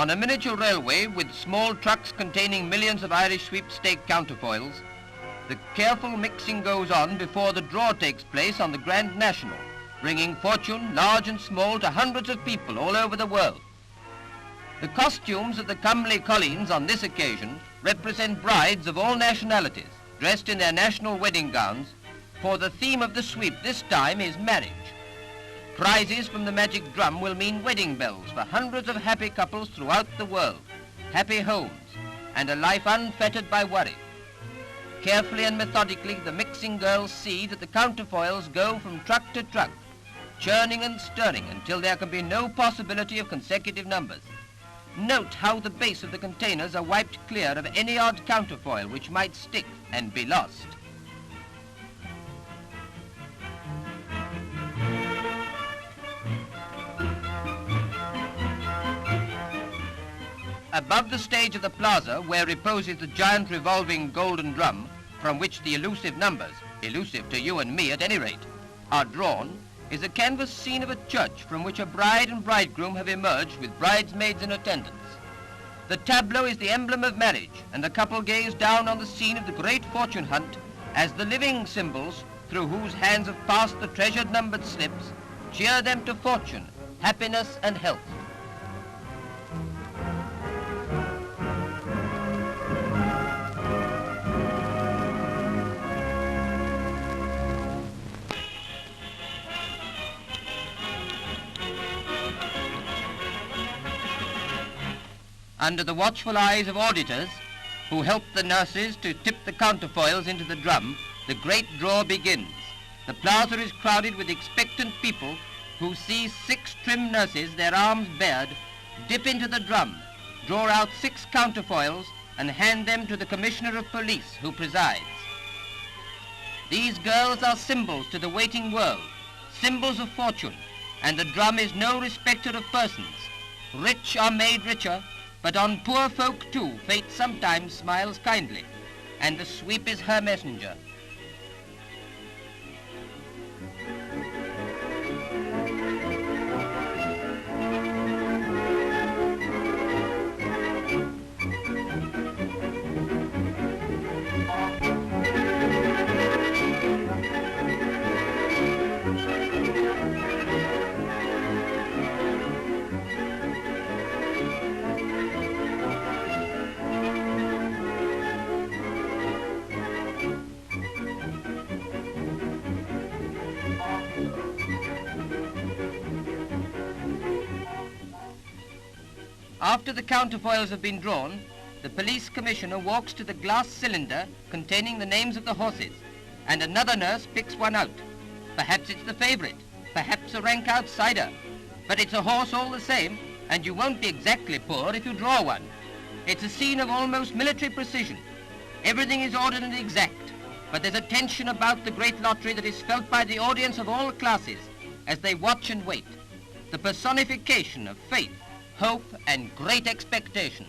On a miniature railway with small trucks containing millions of Irish sweepstake counterfoils, the careful mixing goes on before the draw takes place on the Grand National, bringing fortune, large and small, to hundreds of people all over the world. The costumes of the comely colleens on this occasion represent brides of all nationalities, dressed in their national wedding gowns, for the theme of the sweep this time is marriage. Prizes from the magic drum will mean wedding bells for hundreds of happy couples throughout the world, happy homes, and a life unfettered by worry. Carefully and methodically, the mixing girls see that the counterfoils go from truck to truck, churning and stirring until there can be no possibility of consecutive numbers. Note how the base of the containers are wiped clear of any odd counterfoil which might stick and be lost. Above the stage of the Plaza, where reposes the giant revolving golden drum, from which the elusive numbers, elusive to you and me at any rate, are drawn, is a canvas scene of a church from which a bride and bridegroom have emerged with bridesmaids in attendance. The tableau is the emblem of marriage, and the couple gaze down on the scene of the great fortune hunt as the living symbols, through whose hands have passed the treasured numbered slips, cheer them to fortune, happiness and health. Under the watchful eyes of auditors, who help the nurses to tip the counterfoils into the drum, the great draw begins. The plaza is crowded with expectant people who see 6 trim nurses, their arms bared, dip into the drum, draw out 6 counterfoils, and hand them to the Commissioner of Police, who presides. These girls are symbols to the waiting world, symbols of fortune, and the drum is no respecter of persons. Rich are made richer, but on poor folk too, fate sometimes smiles kindly, and the sweep is her messenger. After the counterfoils have been drawn, the police commissioner walks to the glass cylinder containing the names of the horses, and another nurse picks one out. Perhaps it's the favorite, perhaps a rank outsider, but it's a horse all the same, and you won't be exactly poor if you draw one. It's a scene of almost military precision. Everything is ordered and exact, but there's a tension about the great lottery that is felt by the audience of all classes as they watch and wait, the personification of faith, hope, and great expectations.